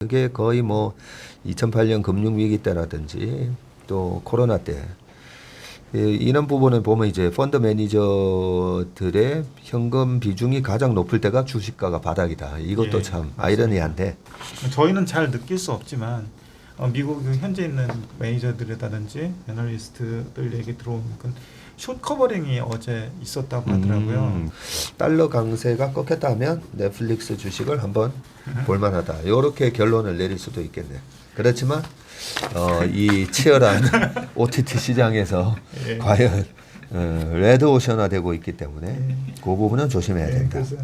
그게 거의 뭐 2008년 금융위기 때라든지 또 코로나 때 이런 부분을 보면 이제 펀드 매니저들의 현금 비중이 가장 높을 때가 주식가가 바닥이다. 이것도 예, 참 맞습니다. 아이러니한데 저희는 잘 느낄 수 없지만 미국 현재 있는 매니저들이라든지 애널리스트들 얘기 들어오니까 숏 커버링이 어제 있었다고 하더라고요. 달러 강세가 꺾였다면 넷플릭스 주식을 한번 볼만하다. 이렇게 결론을 내릴 수도 있겠네. 그렇지만 이 치열한 OTT 시장에서 예. 과연 레드오션화되고 있기 때문에 그 부분은 조심해야 된다. 그래서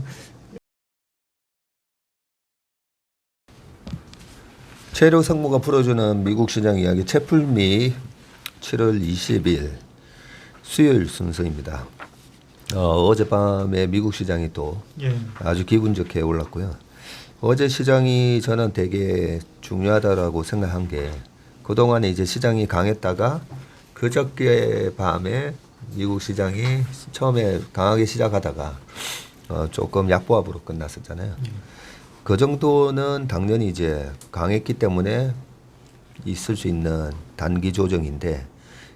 최료 상무가 풀어주는 미국 시장 이야기 채플미 7월 20일 수요일 순서입니다. 어젯밤에 미국 시장이 또 예. 아주 기분 좋게 올랐고요. 어제 시장이 저는 되게 중요하다라고 생각한 게 그동안에 이제 시장이 강했다가 그저께 밤에 미국 시장이 처음에 강하게 시작하다가 조금 약보합으로 끝났었잖아요. 그 정도는 당연히 이제 강했기 때문에 있을 수 있는 단기 조정인데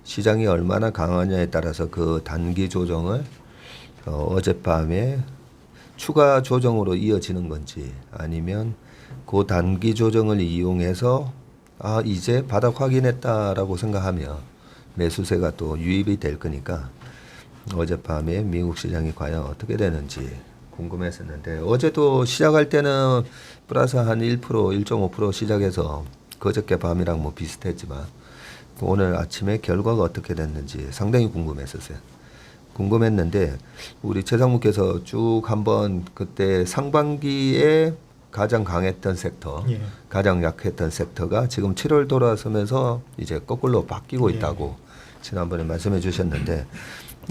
시장이 얼마나 강하냐에 따라서 그 단기 조정을 어젯밤에 추가 조정으로 이어지는 건지 아니면 그 단기 조정을 이용해서 이제 바닥 확인했다라고 생각하면 매수세가 또 유입이 될 거니까 어젯밤에 미국 시장이 과연 어떻게 되는지 궁금했었는데 어제도 시작할 때는 플러스 한 1%, 1.5% 시작해서 그저께 밤이랑 뭐 비슷했지만 오늘 아침에 결과가 어떻게 됐는지 상당히 궁금했었어요. 궁금했는데 우리 최상무께서 쭉 한번 그때 상반기에 가장 강했던 섹터, 예. 가장 약했던 섹터가 지금 7월 돌아서면서 이제 거꾸로 바뀌고 있다고 지난번에 말씀해 주셨는데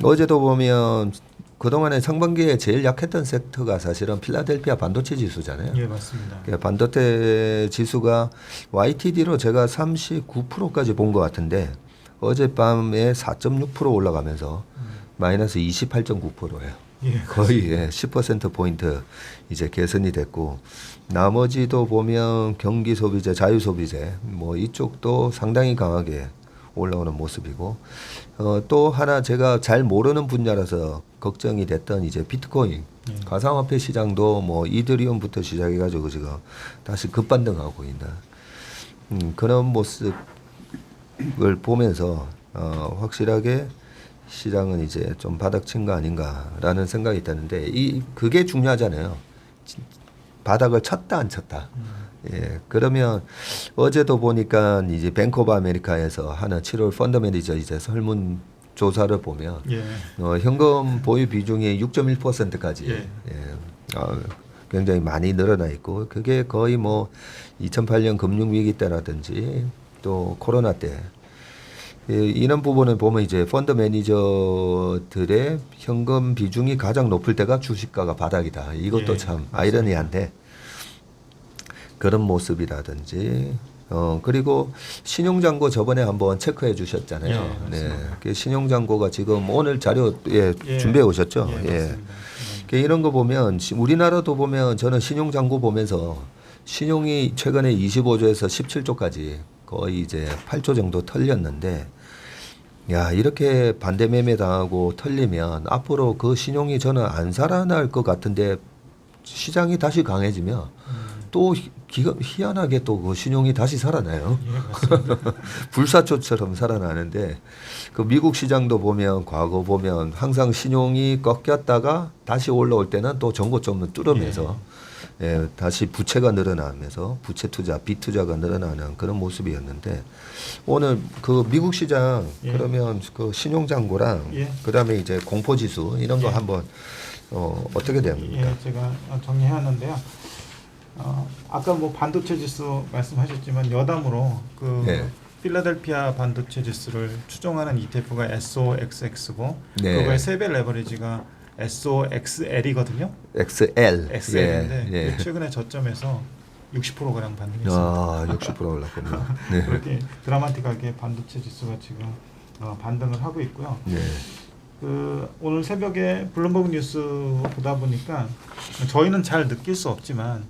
어제도 보면 그동안에 상반기에 제일 약했던 섹터가 사실은 필라델피아 반도체 지수잖아요. 예, 맞습니다. 반도체 지수가 YTD로 제가 39%까지 본 것 같은데 어젯밤에 4.6% 올라가면서 마이너스 28.9%예요. 예, 거의 10%포인트 이제 개선이 됐고 나머지도 보면 경기 소비재, 자유 소비재 뭐 이쪽도 상당히 강하게 올라오는 모습이고 또 하나 제가 잘 모르는 분야라서 걱정이 됐던 이제 비트코인 가상화폐 시장도 뭐 이더리움부터 시작해가지고 지금 다시 급반등하고 있는 그런 모습을 보면서 확실하게 시장은 이제 좀 바닥친 거 아닌가라는 생각이 드는데 그게 중요하잖아요. 바닥을 쳤다 안 쳤다. 예, 그러면 어제도 보니까 이제 뱅크 오브 아메리카에서 하는 7월 펀드 매니저 이제 설문 조사를 보면 예. 현금 보유 비중이 6.1%까지 굉장히 많이 늘어나 있고 그게 거의 뭐 2008년 금융위기 때라든지 또 코로나 때 이런 부분을 보면 이제 펀드 매니저들의 현금 비중이 가장 높을 때가 주식가가 바닥이다. 이것도 참 아이러니한데 그런 모습이라든지 그리고 신용잔고 저번에 한번 체크해 주셨잖아요. 네, 그 신용잔고가 지금 오늘 자료에 준비해 오셨죠. 이런 거 보면 우리나라도 보면 저는 신용잔고 보면서 신용이 최근에 25조에서 17조까지 거의 이제 8조 정도 털렸는데 야 이렇게 반대 매매 당하고 털리면 앞으로 그 신용이 저는 안 살아날 것 같은데 시장이 다시 강해지면 또 희한하게 또 그 신용이 다시 살아나요. 불사초처럼 살아나는데 그 미국 시장도 보면 과거 보면 항상 신용이 꺾였다가 다시 올라올 때는 또 전고점을 뚫으면서 다시 부채가 늘어나면서 부채 투자, 빚 투자가 늘어나는 그런 모습이었는데 오늘 그 미국 시장 그러면 그 신용 잔고랑 그다음에 이제 공포 지수 이런 거 한번 어떻게 됩니까? 예, 제가 정리해왔는데요. 아까 뭐 반도체 지수 말씀하셨지만 여담으로 그 필라델피아 반도체 지수를 추종하는 ETF가 SOXX고 그거의 3배 레버리지가 SOXL이거든요. XL인데 최근에 저점에서 60%가량 반등했습니다. 60% 올랐군요. 네. 그렇게 드라마틱하게 반도체 지수가 지금 반등을 하고 있고요. 그 오늘 새벽에 블룸버그 뉴스 보다 보니까 저희는 잘 느낄 수 없지만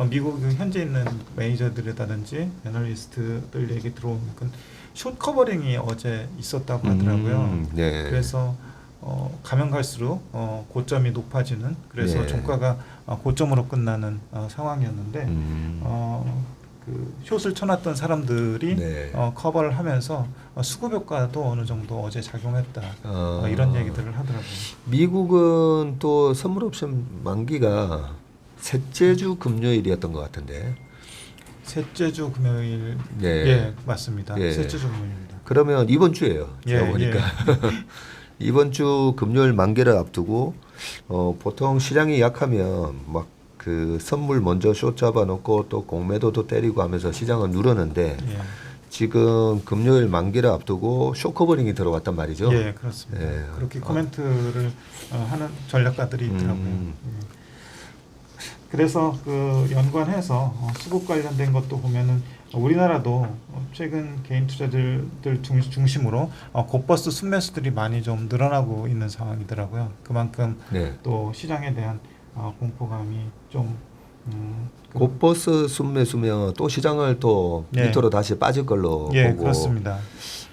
미국 현재 있는 매니저들이라든지 애널리스트들 얘기 들어오니까 숏 커버링이 어제 있었다고 하더라고요. 네. 그래서 가면 갈수록 고점이 높아지는, 그래서 네. 종가가 고점으로 끝나는 상황이었는데 그 숏을 쳐놨던 사람들이 네. 커버를 하면서 수급 효과도 어느 정도 어제 작용했다, 이런 얘기들을 하더라고요. 미국은 또 선물 옵션 만기가 셋째 주 금요일이었던 것 같은데. 셋째 주 금요일. 네. 예, 맞습니다. 예. 셋째 주 금요일입니다. 그러면 이번 주예요. 제가 예, 보니까 이번 주 금요일 만기를 앞두고 보통 시장이 약하면 막 그 선물 먼저 숏 잡아놓고 또 공매도도 때리고 하면서 시장은 누르는데 예. 지금 금요일 만기를 앞두고 숏 커버링이 들어갔단 말이죠. 예, 그렇습니다. 예. 그렇게 코멘트를 하는 전략가들이 있더라고요. 예. 그래서 그 연관해서 수급 관련된 것도 보면은 우리나라도 최근 개인 투자들 중심으로 곧버스 순매수들이 많이 좀 늘어나고 있는 상황이더라고요. 그만큼 네. 또 시장에 대한 공포감이 좀 곧버스 순매수면 또 시장을 또 예. 밑으로 다시 빠질 걸로 예, 보고. 그렇습니다.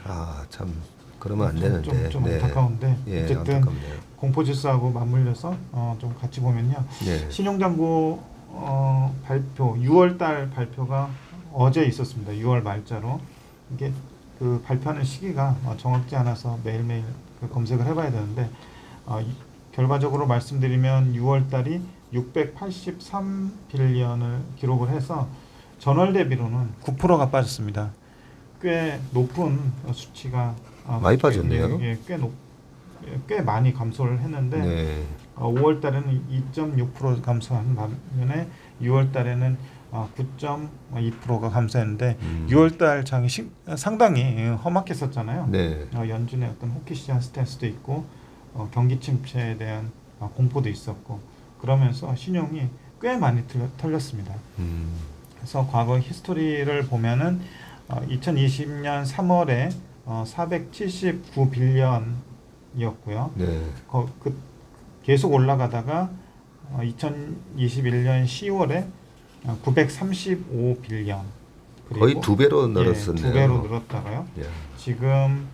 아, 참 그러면 안 되는데. 좀 네. 안타까운데 예, 어쨌든 안타깝네요. 공포지수하고 맞물려서 좀 같이 보면요. 네. 신용정보 발표 6월달 발표가 어제 있었습니다. 6월 말자로. 이게 그 발표하는 시기가 정확지 않아서 매일매일 그 검색을 해봐야 되는데 결과적으로 말씀드리면 6월달이 683빌리언을 기록을 해서 전월 대비로는 9%가 빠졌습니다. 꽤 높은 수치가 많이 빠졌네요. 꽤 많이 감소를 했는데 네. 5월 달에는 2.6% 감소한 반면에 6월 달에는 9.2%가 감소했는데 6월 달 장이 상당히 험악했었잖아요. 네. 연준의 어떤 호키시한 스탠스도 있고 경기 침체에 대한 공포도 있었고 그러면서 신용이 꽤 많이 털렸습니다. 그래서 과거 히스토리를 보면은 2020년 3월에 479빌리언이었고요. 네. 계속 올라가다가 2021년 10월에 935빌리언. 거의 두 배로 늘었었네요. 두 배로 늘었다가요. 예. 지금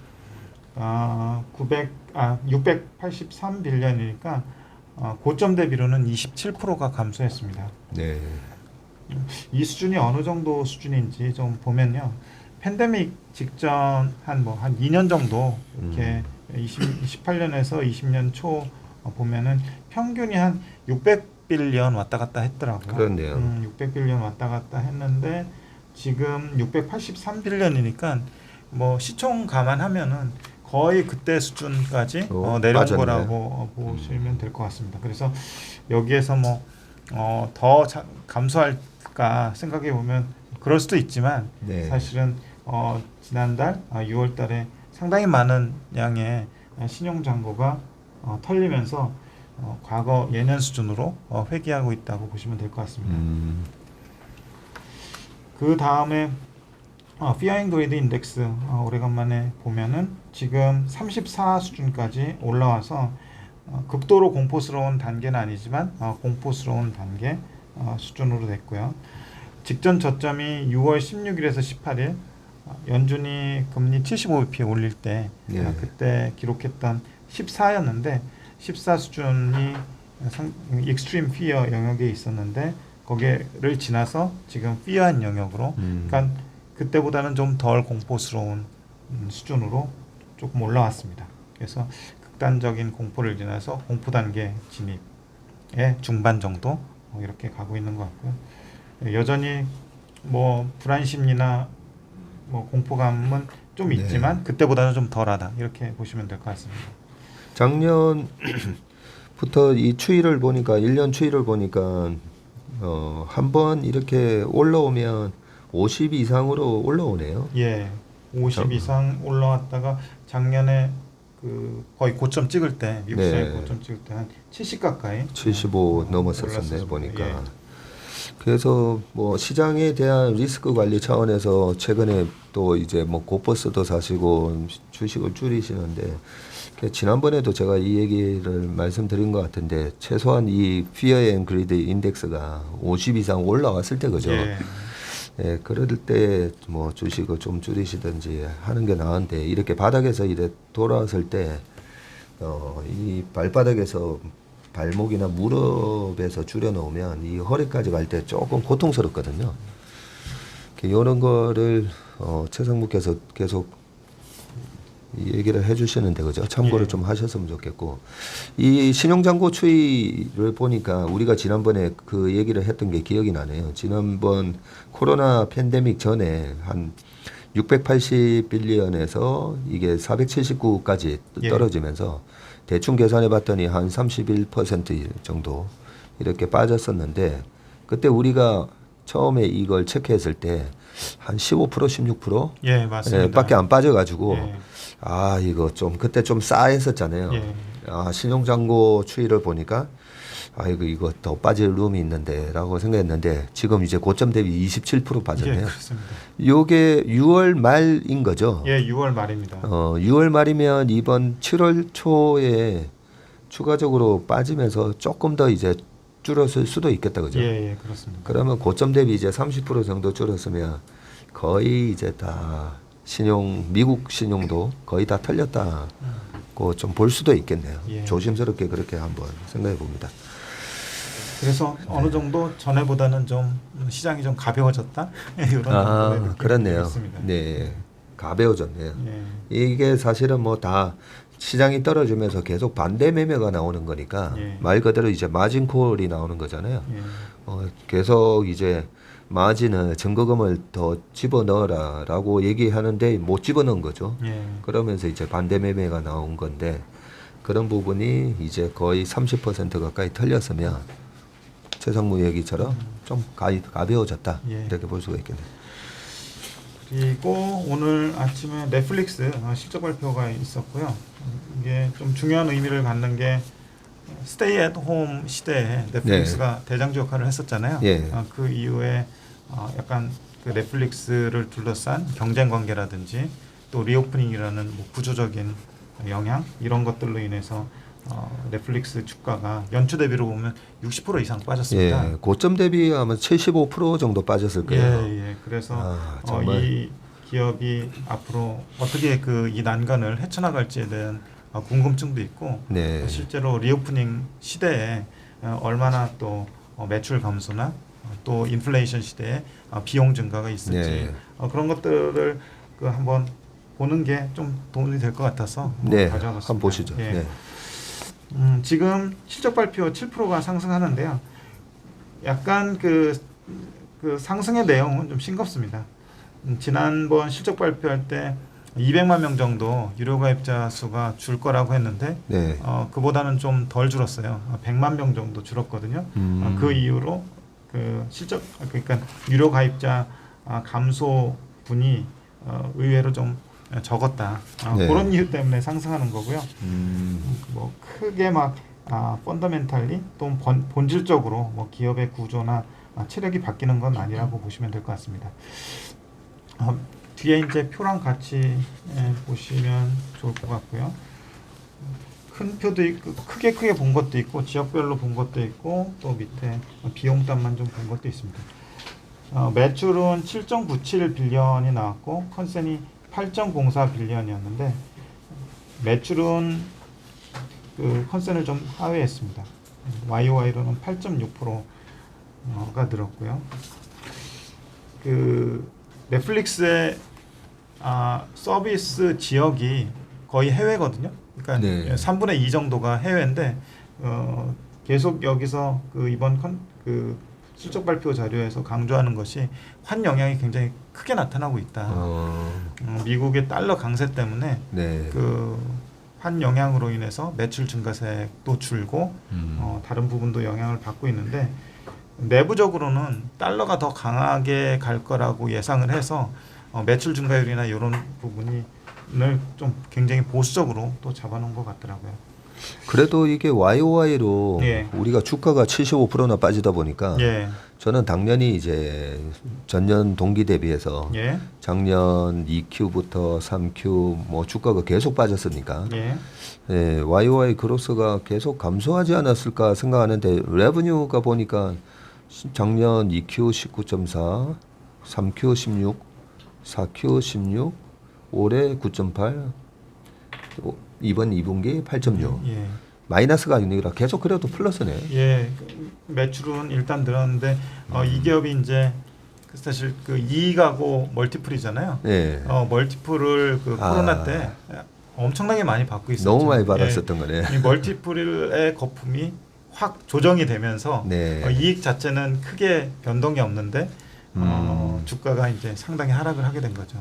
683빌리언이니까 고점 대비로는 27%가 감소했습니다. 네. 이 수준이 어느 정도 수준인지 좀 보면요. 팬데믹 직전 한 2년 정도 이렇게 18년에서 20년 초 보면은 평균이 한 600빌리언 왔다 갔다 했더라고요. 그렇네요. 600빌리언 왔다 갔다 했는데 지금 683빌리언이니까 뭐 시총 감안하면은 거의 그때 수준까지 내려온 빠졌네. 거라고 보시면 될 것 같습니다. 그래서 여기에서 더 감소할까 생각해 보면 그럴 수도 있지만 네. 사실은 지난달 6월 달에 상당히 많은 양의 신용 잔고가 털리면서 과거 예년 수준으로 회귀하고 있다고 보시면 될 것 같습니다. 그 다음에 Fear and Greed 인덱스 오래간만에 보면은 지금 34 수준까지 올라와서 극도로 공포스러운 단계는 아니지만 공포스러운 단계 수준으로 됐고요. 직전 저점이 6월 16일에서 18일 연준이 금리 75bp 올릴 때 예. 그때 기록했던 14였는데 14 수준이 익스트림 피어 영역에 있었는데 거기를 지나서 지금 피어한 영역으로 그러니까 그때보다는 좀 덜 공포스러운 수준으로 조금 올라왔습니다. 그래서 극단적인 공포를 지나서 공포 단계 진입의 중반 정도 이렇게 가고 있는 것 같고요. 여전히 불안 심리나 공포감은 좀 네. 있지만 그때보다는 좀 덜하다 이렇게 보시면 될 것 같습니다. 작년부터 이 추이를 보니까 1년 추이를 보니까 한번 이렇게 올라오면 50 이상으로 올라오네요. 예, 50 이상 올라왔다가 작년에 그 거의 고점 찍을 때 미국 시장이 네. 고점 찍을 때 한 70 가까이 75 넘었었네요 올랐었습니다. 보니까. 예. 그래서 시장에 대한 리스크 관리 차원에서 최근에 또 이제 곧버스도 사시고 주식을 줄이시는데 지난번에도 제가 이 얘기를 말씀드린 것 같은데 최소한 이 Fear and Greed 인덱스가 50 이상 올라왔을 때 그죠? 예. 예, 그럴 때 뭐 주식을 좀 줄이시든지 하는 게 나은데 이렇게 바닥에서 이래 돌아왔을 때 이 발바닥에서 발목이나 무릎에서 줄여놓으면 이 허리까지 갈 때 조금 고통스럽거든요. 이런 거를 최상무께서 계속 이 얘기를 해주시는데 그죠? 참고를 예. 좀 하셨으면 좋겠고 이 신용잔고 추이를 보니까 우리가 지난번에 그 얘기를 했던 게 기억이 나네요. 지난번 코로나 팬데믹 전에 한 680빌리언에서 이게 479까지 예. 떨어지면서 대충 계산해 봤더니 한 31% 정도 이렇게 빠졌었는데 그때 우리가 처음에 이걸 체크했을 때 한 15% 16% 예, 맞습니다. 밖에 안 빠져가지고 예. 아 이거 좀 그때 좀 싸했었잖아요. 예. 아 신용잔고 추이를 보니까 이거 더 빠질 룸이 있는데라고 생각했는데 지금 이제 고점 대비 27% 예, 빠졌네요. 그렇습니다. 요게 6월 말인 거죠. 예, 6월 말입니다. 6월 말이면 이번 7월 초에 추가적으로 빠지면서 조금 더 이제 줄었을 수도 있겠다 그죠? 예, 그렇습니다. 그러면 고점 대비 이제 30% 정도 줄었으면 거의 이제 다 미국 신용도 거의 다 털렸다고 좀 볼 수도 있겠네요. 예. 조심스럽게 그렇게 한번 생각해 봅니다. 그래서 어느 정도 전에보다는 좀 시장이 좀 가벼워졌다 이런 느낌이 그렇네요. 있습니다. 네, 가벼워졌네요. 예. 이게 사실은 뭐 다 시장이 떨어지면서 계속 반대 매매가 나오는 거니까 예. 말 그대로 이제 마진콜이 나오는 거잖아요. 예. 계속 이제 마진을 증거금을 더 집어넣어라라고 얘기하는데 못 집어넣은 거죠. 예. 그러면서 이제 반대 매매가 나온 건데 그런 부분이 이제 거의 30% 가까이 털렸으면 최상무 얘기처럼 좀 가벼워졌다 예. 이렇게 볼 수가 있겠네요. 그리고 오늘 아침에 넷플릭스 실적 발표가 있었고요. 이게 좀 중요한 의미를 갖는 게 스테이 앳 홈 시대에 넷플릭스가 대장주 역할을 했었잖아요. 예. 그 이후에 약간 그 넷플릭스를 둘러싼 경쟁 관계라든지 또 리오프닝이라는 뭐 구조적인 영향 이런 것들로 인해서 넷플릭스 주가가 연초 대비로 보면 60% 이상 빠졌습니다. 예, 고점 대비 아마 75% 정도 빠졌을 거예요. 예. 그래서 정말. 이 기업이 앞으로 어떻게 이 난관을 헤쳐나갈지에 대한 궁금증도 있고 네. 실제로 리오프닝 시대에 얼마나 또 매출 감소나 또 인플레이션 시대에 비용 증가가 있을지 네. 그런 것들을 한번 보는 게 좀 도움이 될 것 같아서 네, 가져와봤습니다. 한번 보시죠. 예. 네. 지금 실적 발표 7%가 상승하는데요. 약간 그 상승의 내용은 좀 싱겁습니다. 지난번 실적 발표할 때 200만 명 정도 유료 가입자 수가 줄 거라고 했는데 네. 그보다는 좀 덜 줄었어요. 100만 명 정도 줄었거든요. 그 이후로 그러니까 유료 가입자 감소분이 의외로 좀 적었다. 네. 그런 이유 때문에 상승하는 거고요. 뭐 크게 막 펀더멘탈리 또 본질적으로 뭐 기업의 구조나 체력이 바뀌는 건 아니라고 보시면 될 것 같습니다. 뒤에 이제 표랑 같이 보시면 좋을 것 같고요. 큰 표도 있고 크게 본 것도 있고 지역별로 본 것도 있고 또 밑에 비용단만 좀 본 것도 있습니다. 매출은 7.97 빌리언이 나왔고 컨센이 8.04 빌리언이었는데 매출은 그 컨센을 좀 하회했습니다. YOY로는 8.6%가 늘었고요. 그 넷플릭스의 서비스 지역이 거의 해외거든요. 그러니까 네. 3분의 2 정도가 해외인데 계속 여기서 이번 실적 발표 자료에서 강조하는 것이 환 영향이 굉장히 크게 나타나고 있다. 미국의 달러 강세 때문에 네. 환 영향으로 인해서 매출 증가세도 줄고 다른 부분도 영향을 받고 있는데 내부적으로는 달러가 더 강하게 갈 거라고 예상을 해서 매출 증가율이나 이런 부분을 좀 굉장히 보수적으로 또 잡아놓은 것 같더라고요. 그래도 이게 YOY로 예. 우리가 주가가 75%나 빠지다 보니까 예. 저는 당연히 이제 전년 동기 대비해서 예. 작년 2Q부터 3Q 뭐 주가가 계속 빠졌으니까 예. 예, YOY 그로스가 계속 감소하지 않았을까 생각하는데 레버뉴가 보니까 작년 2Q 19.4, 3Q 16, 4Q 16, 올해 9.8, 이번 2분기 8.6. 예. 마이너스가 아니라 계속 그래도 플러스네. 예. 매출은 일단 늘었는데 이 기업이 이제 사실 그 이익하고 멀티플이잖아요. 네. 멀티플을 그 코로나 때 엄청나게 많이 받고 있었죠. 너무 많이 받았었던 거네. 이 멀티플의 거품이 확 조정이 되면서 네. 이익 자체는 크게 변동이 없는데 주가가 이제 상당히 하락을 하게 된 거죠.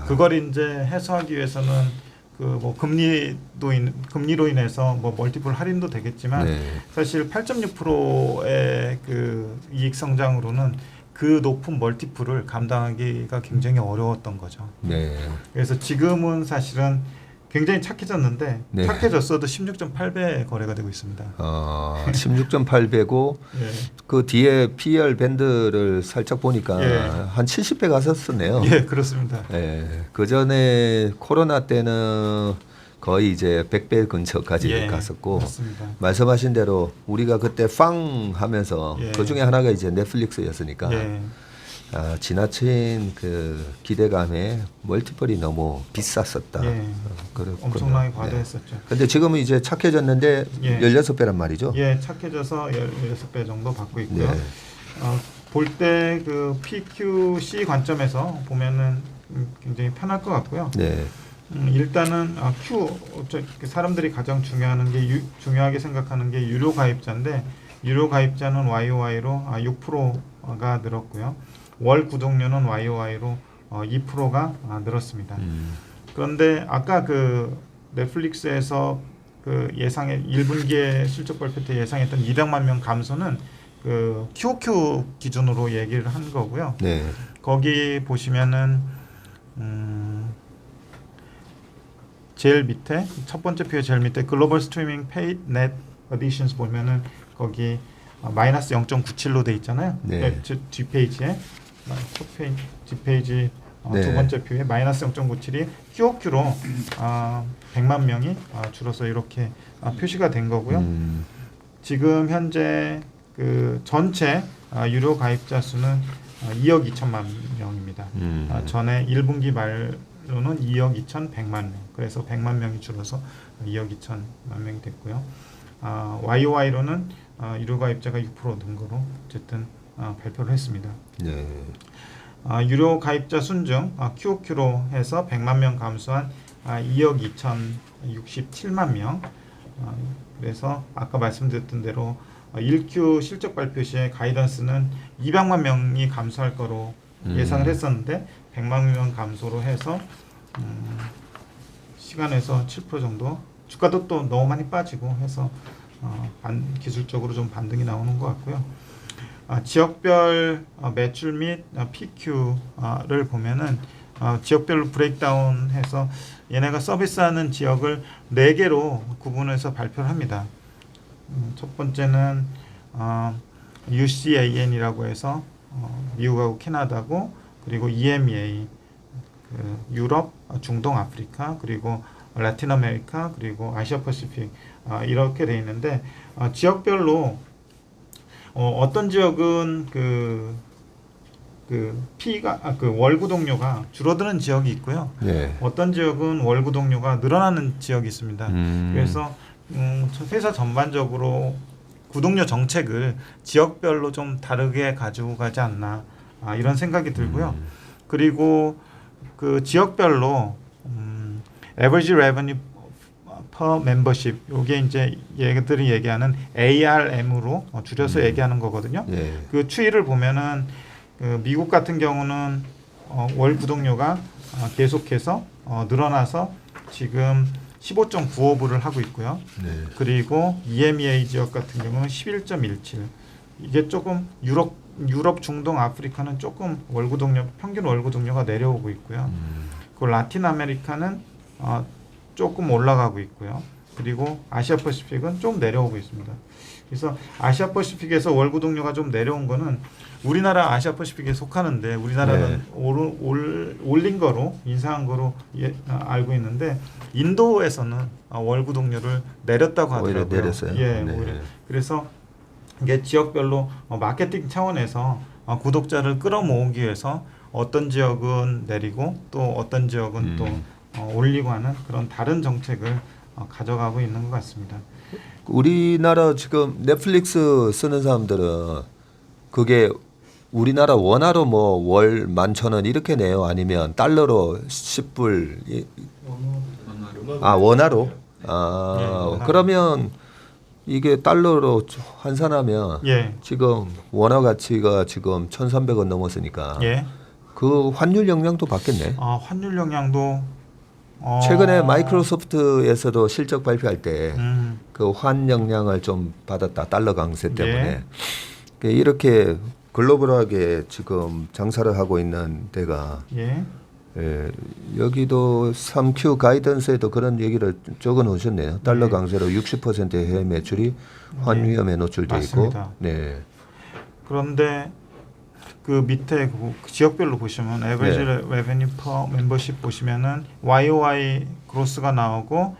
그걸 이제 해소하기 위해서는 그 뭐 금리로 인해서 뭐 멀티플 할인도 되겠지만 네. 사실 8.6%의 그 이익 성장으로는 그 높은 멀티플을 감당하기가 굉장히 어려웠던 거죠. 네. 그래서 지금은 사실은 굉장히 착해졌는데 네. 착해졌어도 16.8배 거래가 되고 있습니다. 16.8배고 예. 그 뒤에 PER 밴드를 살짝 보니까 예. 한 70배 갔었네요. 예, 그렇습니다. 예. 그 전에 코로나 때는 거의 이제 100배 근처까지 예, 갔었고 맞습니다. 말씀하신 대로 우리가 그때 빵 하면서 예. 그 중에 하나가 이제 넷플릭스였으니까 예. 지나친 그 기대감에 멀티플이 너무 비쌌었다. 예. 엄청나게 과도했었죠. 근데 지금은 이제 착해졌는데 예. 16배란 말이죠. 예, 착해져서 16배 정도 받고 있고요. 네. 볼 때 그 PQC 관점에서 보면은 굉장히 편할 것 같고요. 네. 일단은 사람들이 가장 중요하게 생각하는 게 유료 가입자인데 유료 가입자는 YOY로 6%가 늘었고요. 월 구독료는 YOY로 2%가 늘었습니다. 그런데 아까 그 넷플릭스에서 그 예상의 1분기에 실적 발표 때 예상했던 200만 명 감소는 그 QOQ 기준으로 얘기를 한 거고요. 네. 거기 보시면은 제일 밑에 첫 번째 표의 제일 밑에 글로벌 스트리밍 페이드 넷 어디션스 보면은 거기 마이너스 0.97로 돼 있잖아요. 네. 뒷페이지에 뒷페이지 네. 두 번째 표에 마이너스 0.97이 QOQ로 100만 명이 줄어서 이렇게 표시가 된 거고요. 지금 현재 그 전체 유료 가입자 수는 2억 2천만 명입니다. 전에 1분기 말로는 2억 2,100만 명. 그래서 100만 명이 줄어서 2억 2천만 명이 됐고요. YOY로는 유료 가입자가 6%는 거로 어쨌든 발표를 했습니다. 네. 유료 가입자 순 중 QOQ로 해서 100만 명 감소한 2억 2,067만 명. 그래서 아까 말씀드렸던 대로 1Q 실적 발표 시에 가이던스는 200만 명이 감소할 거로 예상을 했었는데 100만 명 감소로 해서 시간에서 7% 정도 주가도 또 너무 많이 빠지고 해서 기술적으로 좀 반등이 나오는 것 같고요. 지역별 매출 및 PQ를 보면은 지역별로 브레이크다운해서 얘네가 서비스하는 지역을 4개로 구분해서 발표를 합니다. 첫 번째는 UCAN이라고 해서 미국하고 캐나다고 그리고 EMEA 유럽, 중동, 아프리카 그리고 라틴 아메리카 그리고 아시아 퍼시픽 이렇게 돼 있는데 지역별로 어떤 지역은 월 구독료가 줄어드는 지역이 있고요. 네. 어떤 지역은 월 구독료가 늘어나는 지역이 있습니다. 그래서 회사 전반적으로 구독료 정책을 지역별로 좀 다르게 가지고 가지 않나 이런 생각이 들고요. 그리고 그 지역별로 average revenue per membership 요게 이제 얘들이 얘기하는 ARM으로 줄여서 얘기하는 거거든요. 네. 그 추이를 보면은 그 미국 같은 경우는 월 구독료가 계속해서 늘어나서 지금 15.95불을 하고 있고요. 네. 그리고 EMEA 지역 같은 경우는 11.17. 이게 조금 유럽, 중동, 아프리카는 조금 평균 월 구독료가 내려오고 있고요. 그 라틴 아메리카는 조금 올라가고 있고요. 그리고 아시아 퍼시픽은 좀 내려오고 있습니다. 그래서 아시아 퍼시픽에서 월 구독료가 좀 내려온 거는 우리나라 아시아 퍼시픽에 속하는데 우리나라는 올린 거로 인상한 거로 알고 있는데 인도에서는 월 구독료를 내렸다고 하더라고요. 오히려 내렸어요. 예, 네. 오히려. 그래서 이게 지역별로 마케팅 차원에서 구독자를 끌어모으기 위해서 어떤 지역은 내리고 또 어떤 지역은 또 올리고 하는 그런 다른 정책을 가져가고 있는 것 같습니다. 우리나라 지금 넷플릭스 쓰는 사람들은 그게 우리나라 원화로 뭐 월 11,000원 이렇게 내요? 아니면 달러로 10불? 아, 원화로? 아, 예, 원화로. 그러면 이게 달러로 환산하면 예, 지금 원화 가치가 지금 1,300원 넘었으니까 예. 그 환율 영향도 받겠네. 환율 영향도 최근에 마이크로소프트에서도 실적 발표할 때 그 음, 환 영향을 좀 받았다. 달러 강세 때문에. 예. 이렇게 글로벌하게 지금 장사를 하고 있는 데가 예, 여기도 3Q 가이던스에도 그런 얘기를 적어 놓으셨네요. 달러 네. 강세로 60%의 해외 매출이 환 위험에 노출돼 있고. 맞습니다. 네. 그런데 그 밑에 그 지역별로 보시면 에버리지 레베뉴 퍼 멤버십 보시면은 YOY 그로스가 나오고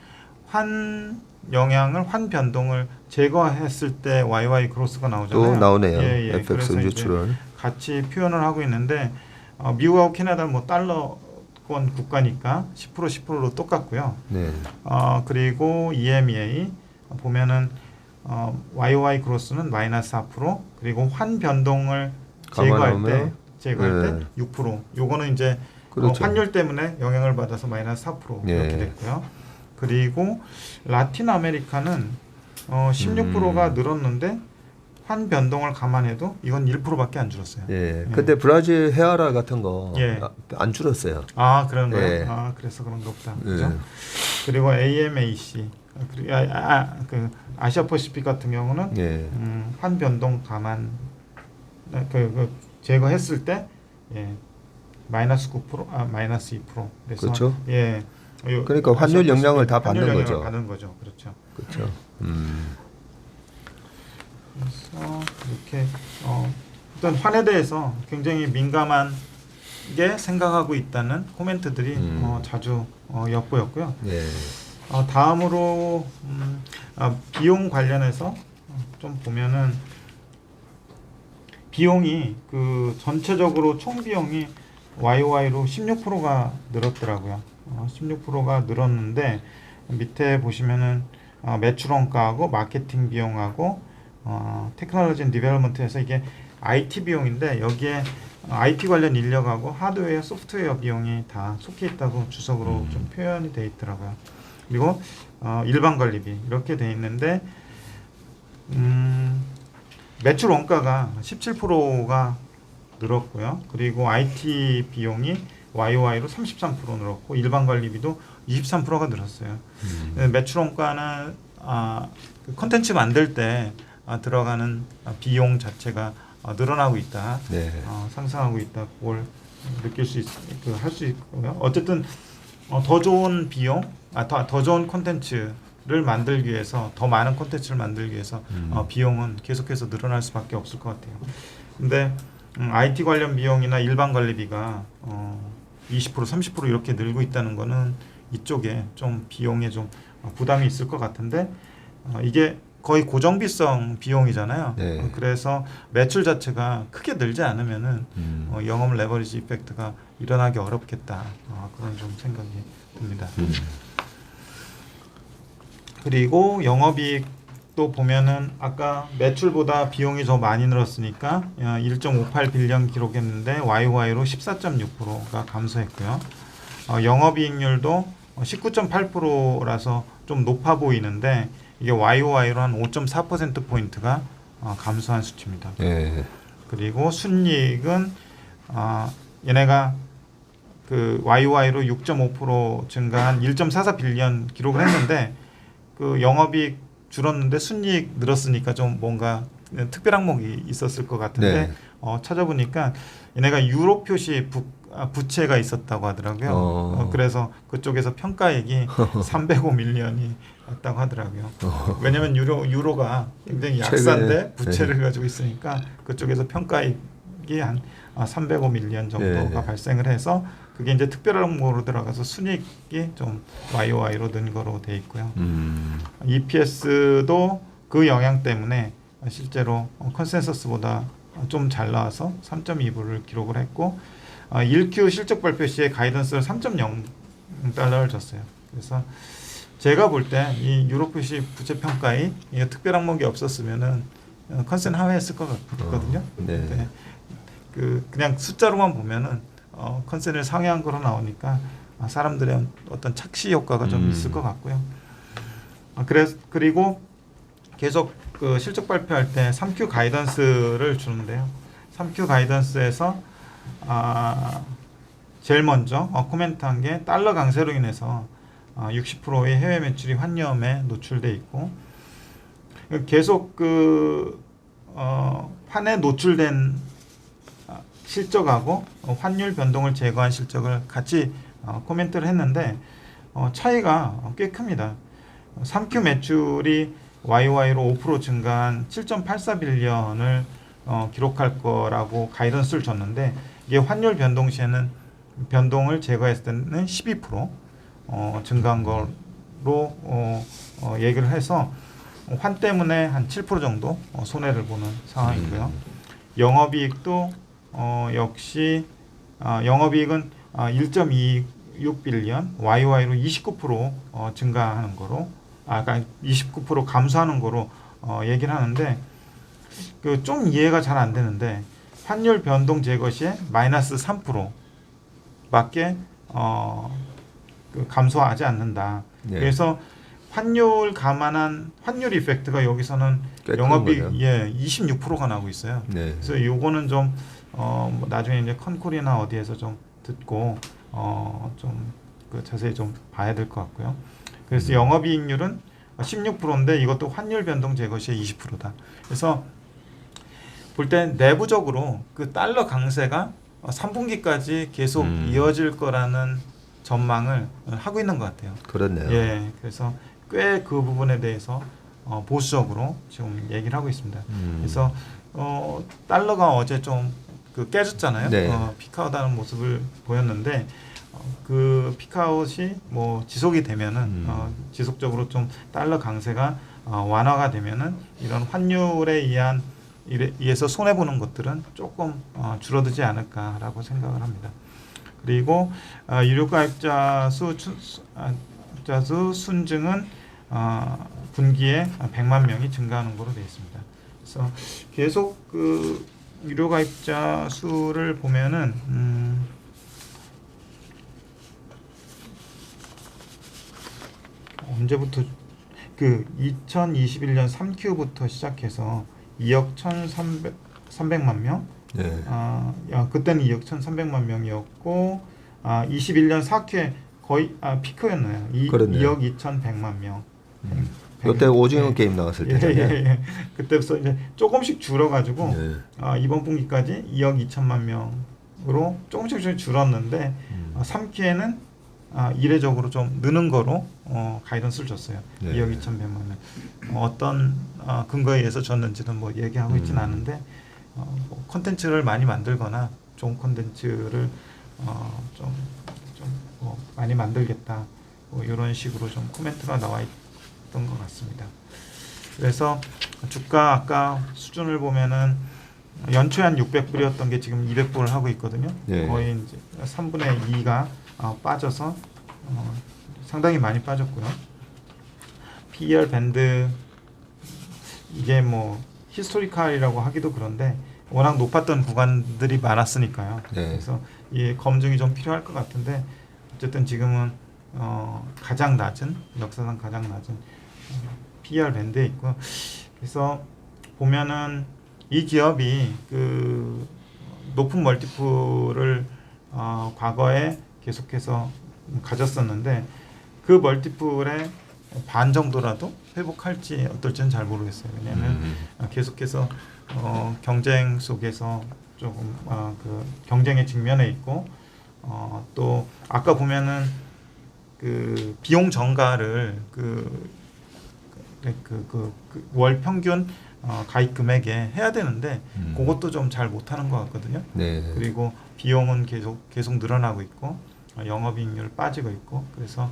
환 영향을 환 변동을 제거했을 때 YOY 그로스가 나오잖아요. 또 나오네요. 예, 예. FX 그래서 이제 유출은. 같이 표현을 하고 있는데 미국하고 캐나다는 뭐 달러권 국가니까 10%로 똑같고요. 네. 그리고 EMEA 보면은 YOY 그로스는 마이너스 4% 그리고 환 변동을 감안하면, 제거할 때 6%. 요거는 이제 그렇죠. 환율 때문에 영향을 받아서 마이너스 4% 이렇게 예. 됐고요. 그리고 라틴 아메리카는 16%가 늘었는데 환 변동을 감안해도 이건 1%밖에 안 줄었어요. 예. 근데 브라질 헤아라 같은 거 안 예. 줄었어요. 그런 거예요. 예. 그래서 그런가 보다. 예. 그죠? 그리고 AMAC 그 아시아 퍼시픽 같은 경우는 예. 환 변동 감안 그 제거했을 때 마이너스 9% 마이너스 2% 그래서 그렇죠. 예. 그러니까 환율 영향을 다 받는 환율 거죠. 영향을 받는 거죠. 그렇죠. 그렇죠. 그래서 이렇게 일단 환에 대해서 굉장히 민감한 게 생각하고 있다는 코멘트들이 자주 엿보였고요. 예. 다음으로 비용 관련해서 좀 보면은 비용이 그 전체적으로 총 비용이 YOY로 16%가 늘었더라고요. 16%가 늘었는데 밑에 보시면은 매출 원가하고 마케팅 비용하고 테크놀로지 앤 디벨롭먼트에서 이게 IT 비용인데 여기에 IT 관련 인력하고 하드웨어, 소프트웨어 비용이 다 속해 있다고 주석으로 좀 표현이 돼 있더라고요. 그리고 일반 관리비 이렇게 돼 있는데 매출 원가가 17%가 늘었고요. 그리고 IT 비용이 YOY로 33% 늘었고 일반 관리비도 23%가 늘었어요. 매출 원가는 콘텐츠 만들 때 들어가는 비용 자체가 늘어나고 있다, 네. 상승하고 있다, 그걸 느낄 수 할 수 있고요. 어쨌든 더 좋은 비용, 더 좋은 콘텐츠를 만들기 위해서 더 많은 콘텐츠를 만들기 위해서 비용은 계속해서 늘어날 수밖에 없을 것 같아요. 근데 IT 관련 비용이나 일반 관리비가 20% 30% 이렇게 늘고 있다는 거는 이쪽에 좀 비용에 좀 부담이 있을 것 같은데 이게 거의 고정비성 비용이잖아요. 네. 그래서 매출 자체가 크게 늘지 않으면은 영업 레버리지 이펙트가 일어나기 어렵겠다. 그런 좀 생각이 듭니다. 그리고 영업이익도 보면은 아까 매출보다 비용이 더 많이 늘었으니까 1.58 빌리언 기록했는데 YOY로 14.6%가 감소했고요. 영업이익률도 19.8%라서 좀 높아 보이는데 이게 YOY로 한 5.4% 포인트가 감소한 수치입니다. 예. 그리고 순이익은 얘네가 그 YOY로 6.5% 증가한 1.44 빌리언 기록을 했는데 그 영업이익 줄었는데 순이익 늘었으니까 좀 뭔가 특별 항목이 있었을 것 같은데 네. 찾아보니까 얘네가 유로 표시 부채가 있었다고 하더라고요. 어. 그래서 그쪽에서 평가액이 305밀리언이 왔다고 하더라고요. 왜냐하면 유로가 굉장히 약세인데 최근에, 부채를 가지고 있으니까 그쪽에서 평가액이 한 305밀리언 정도가 네. 발생을 해서 그게 이제 특별 항목으로 들어가서 순이익이 좀 YOY로 는 거로 돼 있고요. EPS도 그 영향 때문에 실제로 컨센서스보다 좀 잘 나와서 3.2불을 기록을 했고 1Q 실적 발표 시에 가이던스를 3.0달러를 줬어요. 그래서 제가 볼 때 이 유로표시 부채 평가에 특별 항목이 없었으면은 컨센 하회했을 것 같거든요. 네. 그냥 숫자로만 보면은 컨센을 상회한 거로 나오니까 사람들의 어떤 착시 효과가 좀 있을 것 같고요. 그리고 계속 그 실적 발표할 때 3Q 가이던스를 주는데요. 3Q 가이던스에서 제일 먼저 코멘트한 게 달러 강세로 인해서 60%의 해외 매출이 환위험에 노출돼 있고 계속 환에 노출된 실적하고 환율 변동을 제거한 실적을 같이 코멘트를 했는데 차이가 꽤 큽니다. 3Q 매출이 YOY로 5% 증가한 7.84빌리언을 기록할 거라고 가이던스를 줬는데 이게 환율 변동 시에는 변동을 제거했을 때는 12% 증가한 거로 얘기를 해서 환 때문에 한 7% 정도 손해를 보는 상황이고요. 영업이익도 역시 영업이익은 1.26빌리언 YOY로 29% 증가하는 거로 그러니까 29% 감소하는 거로 얘기를 하는데 좀 이해가 잘 안 되는데 환율 변동 제거 시에 마이너스 3%밖에 감소하지 않는다. 네. 그래서 환율 감안한 환율 이펙트가 여기서는 영업이익 26%가 나오고 있어요. 네. 그래서 요거는 좀 뭐 나중에 이제 컨콜이나 어디에서 좀 듣고 좀 자세히 좀 봐야 될 것 같고요. 그래서 영업이익률은 16%인데 이것도 환율 변동 제거 시에 20%다. 그래서 볼 때 내부적으로 그 달러 강세가 3분기까지 계속 이어질 거라는 전망을 하고 있는 것 같아요. 그렇네요. 예, 그래서 꽤 그 부분에 대해서 보수적으로 지금 얘기를 하고 있습니다. 그래서 달러가 어제 좀 깨졌잖아요. 네. 피크아웃하는 모습을 보였는데 그 피크아웃이 뭐 지속이 되면은 지속적으로 좀 달러 강세가 완화가 되면은 이런 환율에 의해서 손해 보는 것들은 조금 줄어들지 않을까라고 생각을 합니다. 그리고 유료가입자 수 순증은 분기에 100만 명이 증가하는 것으로 되어 있습니다. 그래서 계속 그 유료가입자 수를 보면은 언제부터 2021년 3Q부터 시작해서 2억 1,300만 명. 네. 그때는 2억 1,300만 명이었고 21년 4Q에 거의 피크였나요? 2억 2,100만 명. 그때 오징어 게임 나왔을 때잖아요. 예. 그때부터 이제 조금씩 줄어가지고 네. 이번 분기까지 2억 2천만 명으로 조금씩 줄었는데 3기에는 이례적으로 좀 느는 거로 가이던스를 줬어요. 네. 2억 2,100만 명. 어떤 근거에 의해서 줬는지는 뭐 얘기하고 있지는 않은데 콘텐츠를 많이 만들거나 좋은 콘텐츠를 뭐 많이 만들겠다. 뭐 이런 식으로 좀 코멘트가 나와 있던 것 같습니다. 그래서 주가 아까 수준을 보면은 연초에 한 600불이었던 게 지금 200불을 하고 있거든요. 네. 거의 이제 3분의 2가 빠져서 상당히 많이 빠졌고요. PER 밴드 이게 뭐 히스토리칼이라고 하기도 그런데 워낙 높았던 구간들이 많았으니까요. 네. 그래서 이 검증이 좀 필요할 것 같은데 어쨌든 지금은 가장 낮은 역사상 가장 낮은 PER 밴드에 있고요. 그래서 보면은 이 기업이 그 높은 멀티플을 과거에 계속해서 가졌었는데 그 멀티플의 반 정도라도 회복할지 어떨지는 잘 모르겠어요. 왜냐하면 계속해서 경쟁 속에서 조금 그 경쟁에 직면해 있고 또 아까 보면은 그 비용 전가를 월 평균 가입 금액에 해야 되는데 그것도 좀 잘 못하는 것 같거든요. 네. 그리고 비용은 계속 늘어나고 있고 영업이익률 빠지고 있고 그래서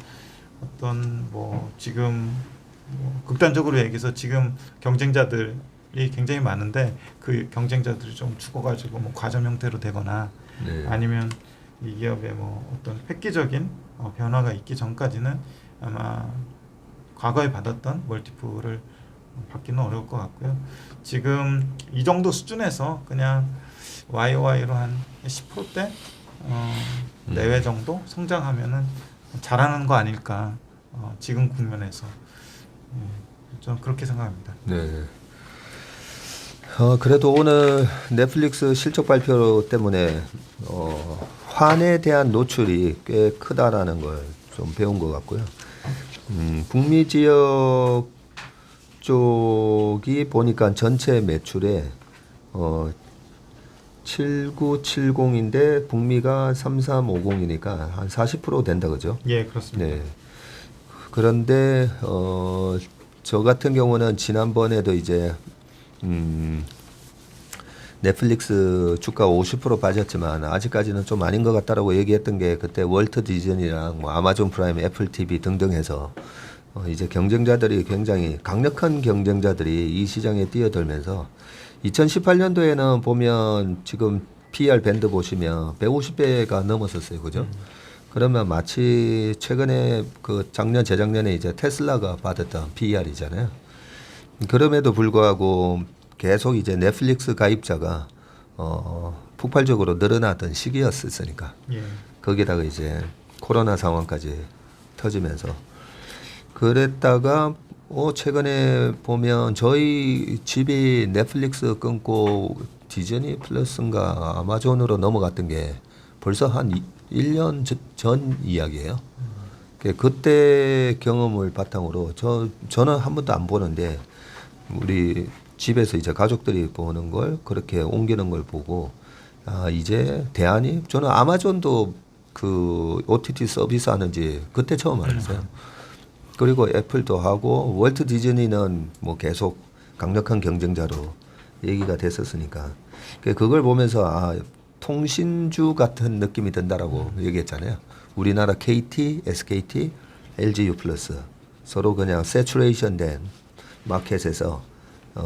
어떤 뭐 지금 뭐 극단적으로 얘기해서 지금 경쟁자들이 굉장히 많은데 그 경쟁자들이 좀 죽어가지고 뭐 과점 형태로 되거나 네. 아니면 이 기업의 뭐 어떤 획기적인 변화가 있기 전까지는 아마 과거에 받았던 멀티플을 받기는 어려울 것 같고요. 지금 이 정도 수준에서 그냥 YOY로 한 10%대 내외 정도 성장하면은 잘하는 거 아닐까 지금 국면에서 저는 그렇게 생각합니다. 네. 그래도 오늘 넷플릭스 실적 발표 때문에 환에 대한 노출이 꽤 크다라는 걸 좀 배운 것 같고요. 북미 지역 쪽이 보니까 전체 매출에 7970인데 북미가 3350이니까 한 40% 된다 그죠? 예, 그렇습니다. 네. 그런데 저 같은 경우는 지난번에도 이제 넷플릭스 주가 50% 빠졌지만 아직까지는 좀 아닌 것 같다라고 얘기했던 게 그때 월트 디즈니랑 뭐 아마존 프라임, 애플 TV 등등 해서 이제 경쟁자들이 굉장히 강력한 경쟁자들이 이 시장에 뛰어들면서 2018년도에는 보면 지금 PER 밴드 보시면 150배가 넘었었어요. 그죠? 그러면 마치 최근에 그 작년 재작년에 이제 테슬라가 받았던 PER이잖아요. 그럼에도 불구하고 계속 이제 넷플릭스 가입자가 폭발적으로 늘어났던 시기였으니까 예. 거기다가 이제 코로나 상황까지 터지면서 그랬다가 최근에 보면 저희 집이 넷플릭스 끊고 디즈니 플러스인가 아마존으로 넘어갔던 게 벌써 한 1년 전 이야기예요. 그때 경험을 바탕으로 저는 한 번도 안 보는데 우리 집에서 이제 가족들이 보는 걸 그렇게 옮기는 걸 보고 이제 대안이 저는 아마존도 그 OTT 서비스 하는지 그때 처음 알았어요. 그리고 애플도 하고 월트 디즈니는 뭐 계속 강력한 경쟁자로 얘기가 됐었으니까 그걸 보면서 통신주 같은 느낌이 든다라고 얘기했잖아요. 우리나라 KT, SKT, LGU 플러스 서로 그냥 세츄레이션 된 마켓에서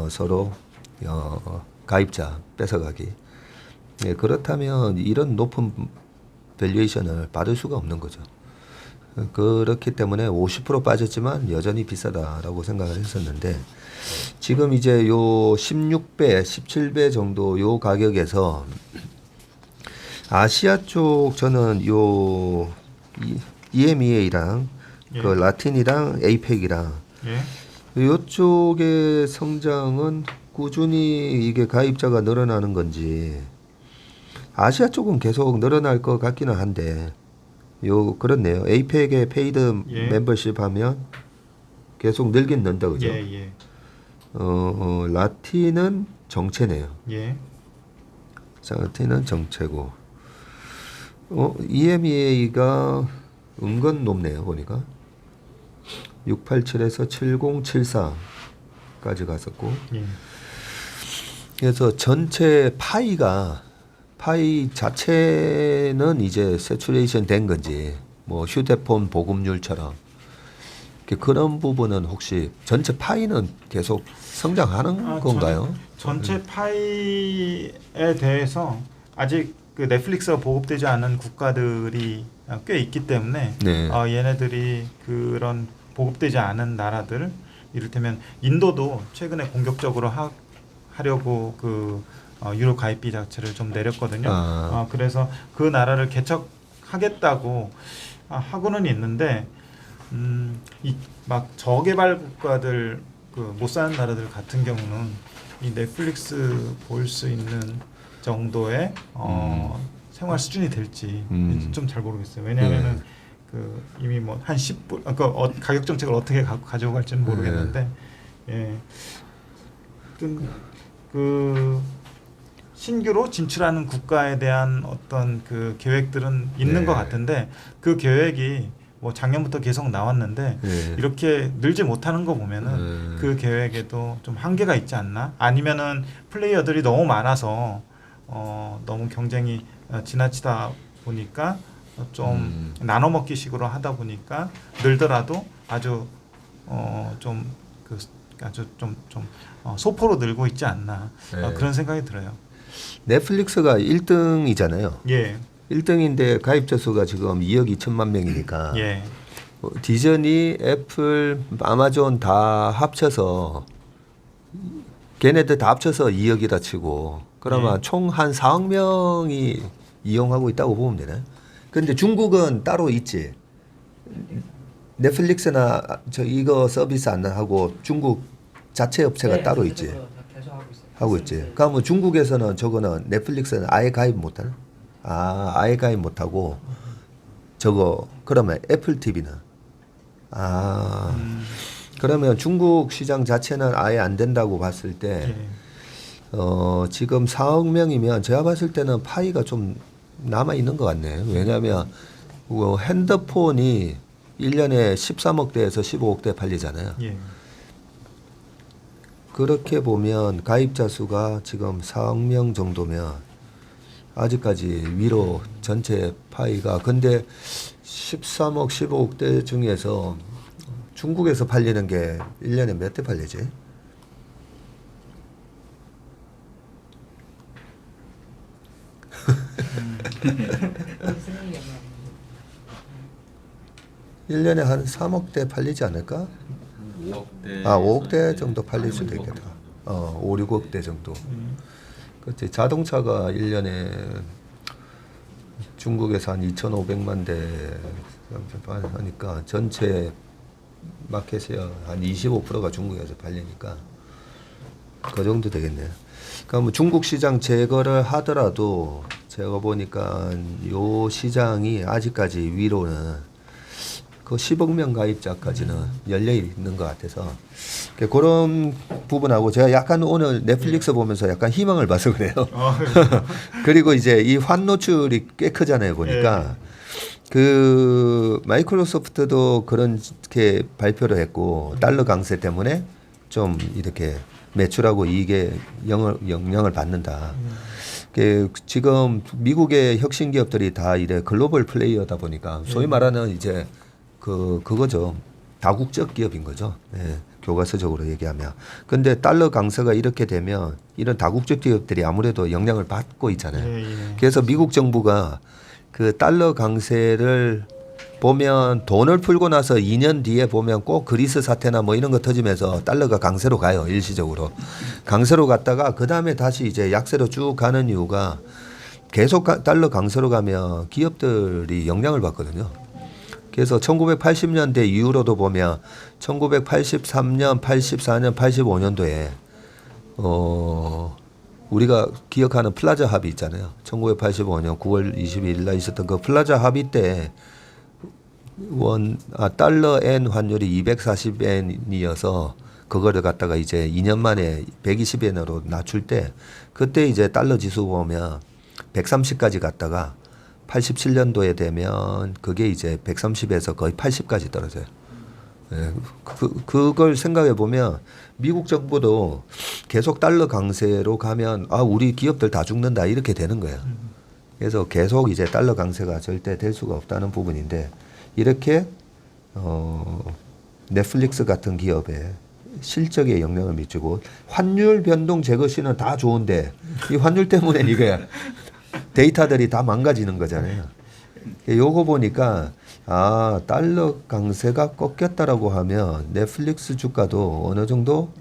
서로 가입자 뺏어가기. 그렇다면 이런 높은 밸류에이션을 받을 수가 없는 거죠. 그렇기 때문에 50% 빠졌지만 여전히 비싸다라고 생각을 했었는데 지금 이제 요 16배, 17배 정도 요 가격에서 아시아 쪽 저는 요 EMEA랑 예. 그 라틴이랑 에이펙이랑 예. 이쪽의 성장은 꾸준히 이게 가입자가 늘어나는 건지 아시아 쪽은 계속 늘어날 것 같기는 한데 그렇네요. 에이펙의 페이드 예. 멤버십 하면 계속 늘긴 는다 그죠? 예, 예. 라틴은 정체네요. 예. 라틴은 정체고 EMEA가 은근 높네요 보니까 687에서 7074까지 갔었고 예. 그래서 전체 파이 자체는 이제 세츄레이션 된 건지 뭐 휴대폰 보급률처럼 그런 부분은 혹시 전체 파이는 계속 성장하는 건가요? 전체 파이에 대해서 아직 그 넷플릭스가 보급되지 않은 국가들이 꽤 있기 때문에 네. 얘네들이 그런 보급되지 않은 나라들 이를테면 인도도 최근에 공격적으로 하려고 유로 가입비 자체를 좀 내렸거든요. 그래서 그 나라를 개척하겠다고 하고는 있는데 막 저개발 국가들 못 사는 나라들 같은 경우는 이 넷플릭스 볼 수 있는 정도의 생활 수준이 될지 좀 잘 모르겠어요. 왜냐하면은 이미 뭐 한 10불 가격 정책을 어떻게 가지고 갈지는 모르겠는데 예. 신규로 진출하는 국가에 대한 어떤 그 계획들은 있는 네. 것 같은데 그 계획이 뭐 작년부터 계속 나왔는데 네. 이렇게 늘지 못하는 거 보면은 그 계획에도 좀 한계가 있지 않나? 아니면은 플레이어들이 너무 많아서 너무 경쟁이 지나치다 보니까 좀 나눠 먹기식으로 하다 보니까 늘더라도 아주 좀그 아주 좀 소포로 늘고 있지 않나 네. 그런 생각이 들어요. 넷플릭스가 1등이잖아요. 예, 1등인데 가입자 수가 지금 2억 2천만 명이니까 예, 디즈니, 애플, 아마존 다 합쳐서 걔네들 다 합쳐서 2억이다 치고 그러면 예. 총 한 4억 명이 이용하고 있다고 보면 되네. 근데 중국은 따로 있지. 넷플릭스나 이거 서비스 안 하고 중국 자체 업체가 따로 있지. 계속 하고 있어요. 하고 있지. 그러면 중국에서는 저거는 넷플릭스는 아예 가입 못 하나? 아예 가입 못 하고 저거 그러면 애플 TV는 그러면 중국 시장 자체는 아예 안 된다고 봤을 때 예. 지금 4억 명이면 제가 봤을 때는 파이가 좀 남아 있는 것 같네요. 왜냐하면 핸드폰이 1년에 13억대에서 15억대 팔리잖아요. 예. 그렇게 보면 가입자 수가 지금 4억 명 정도면 아직까지 위로 전체 파이가 근데 13억, 15억대 중에서 중국에서 팔리는 게 1년에 몇 대 팔리지? 생각이 안 나요. 1년에 한 3억대 팔리지 않을까? 5억대 5억대 정도 팔릴 수도 있겠다. 5, 6억대 정도. 그렇지. 자동차가 1년에 중국에서 한 2,500만 대 하니까 전체 마켓이 한 25%가 중국에서 팔리니까 그 정도 되겠네요. 그러니까 뭐 중국 시장 제거를 하더라도 제가 보니까 요 시장이 아직까지 위로는 그 10억 명 가입자까지는 열려 있는 것 같아서 그런 부분하고 제가 약간 오늘 넷플릭스 보면서 약간 희망을 봐서 그래요. 그리고 이제 이 환 노출이 꽤 크잖아요 보니까 그 마이크로소프트도 그렇게 발표를 했고 달러 강세 때문에 좀 이렇게 매출하고 이익에 영향을 받는다. 지금 미국의 혁신 기업들이 다 이래 글로벌 플레이어다 보니까 소위 말하는 이제 그거죠. 다국적 기업인 거죠. 예, 교과서적으로 얘기하면. 근데 달러 강세가 이렇게 되면 이런 다국적 기업들이 아무래도 영향을 받고 있잖아요. 예. 그래서 미국 정부가 그 달러 강세를 보면 돈을 풀고 나서 2년 뒤에 보면 꼭 그리스 사태나 뭐 이런 거 터지면서 달러가 강세로 가요. 일시적으로. 강세로 갔다가 그다음에 다시 이제 약세로 쭉 가는 이유가 계속 달러 강세로 가면 기업들이 영향을 받거든요. 그래서 1980년대 이후로도 보면 1983년, 84년, 85년도에 우리가 기억하는 플라자 합의 있잖아요. 1985년 9월 22일 날 있었던 그 플라자 합의 때 달러 엔 환율이 240엔이어서 그거를 갖다가 이제 2년 만에 120엔으로 낮출 때 그때 이제 달러 지수 보면 130까지 갔다가 87년도에 되면 그게 이제 130에서 거의 80까지 떨어져요. 예, 그걸 생각해 보면 미국 정부도 계속 달러 강세로 가면 우리 기업들 다 죽는다 이렇게 되는 거예요. 그래서 계속 이제 달러 강세가 절대 될 수가 없다는 부분인데 이렇게 넷플릭스 같은 기업에 실적에 영향을 미치고 환율 변동 제거 시는 다 좋은데 이 환율 때문에 이게 데이터들이 다 망가지는 거잖아요. 요거 보니까 달러 강세가 꺾였다라고 하면 넷플릭스 주가도 어느 정도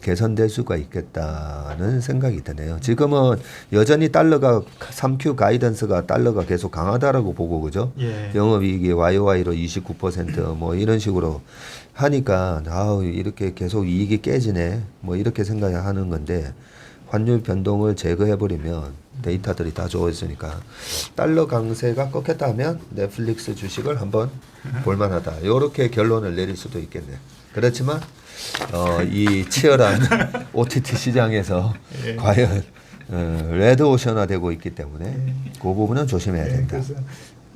개선될 수가 있겠다는 생각이 드네요. 지금은 여전히 달러가 3Q 가이던스가 달러가 계속 강하다라고 보고 그죠? 예. 영업이익이 YOY로 29% 이런 식으로 하니까 이렇게 계속 이익이 깨지네 뭐 이렇게 생각하는 건데 환율 변동을 제거해버리면 데이터들이 다 좋아졌으니까 달러 강세가 꺾였다 하면 넷플릭스 주식을 한번 볼만하다. 이렇게 결론을 내릴 수도 있겠네요. 그렇지만 이 치열한 OTT 시장에서 과연 레드 오션화되고 있기 때문에 네. 그 부분은 조심해야 된다. 그래서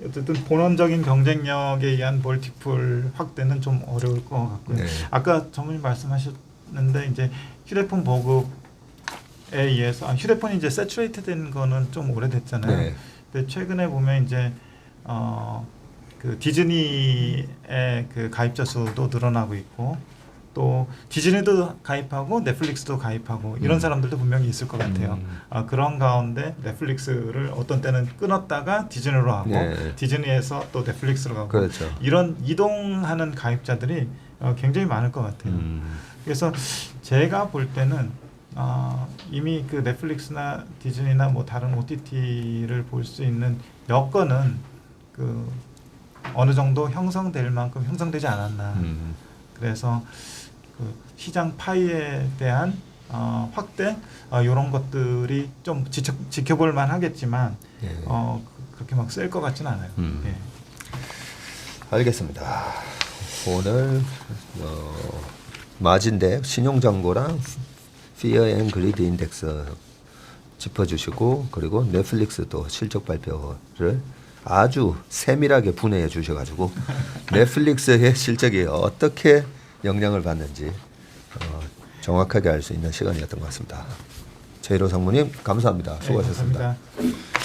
어쨌든 본원적인 경쟁력에 의한 멀티플 확대는 좀 어려울 것 같고요. 네. 아까 전문님 말씀하셨는데 이제 휴대폰 보급에 의해서 휴대폰이 이제 세츄레이트된 거는 좀 오래됐잖아요. 네. 근데 최근에 보면 이제 그 디즈니의 그 가입자 수도 늘어나고 있고 또 디즈니도 가입하고 넷플릭스도 가입하고 이런 사람들도 분명히 있을 것 같아요. 그런 가운데 넷플릭스를 어떤 때는 끊었다가 디즈니로 하고 네. 디즈니에서 또 넷플릭스로 가고 그렇죠. 이런 이동하는 가입자들이 굉장히 많을 것 같아요. 그래서 제가 볼 때는 이미 그 넷플릭스나 디즈니나 뭐 다른 OTT를 볼 수 있는 여건은 그 어느 정도 형성될 만큼 형성되지 않았나. 그래서 그 시장 파이에 대한 확대 이런 것들이 좀 지켜볼 만하겠지만 예. 그렇게 막 쓸 것 같지는 않아요. 예. 알겠습니다. 오늘 마진덱 신용정보랑 Fear and Greed 인덱스 짚어주시고 그리고 넷플릭스도 실적 발표를 아주 세밀하게 분해해 주셔가지고 넷플릭스의 실적이 어떻게 영향을 받는지 정확하게 알 수 있는 시간이었던 것 같습니다. 최일호 상무님 감사합니다. 수고하셨습니다. 네, 감사합니다.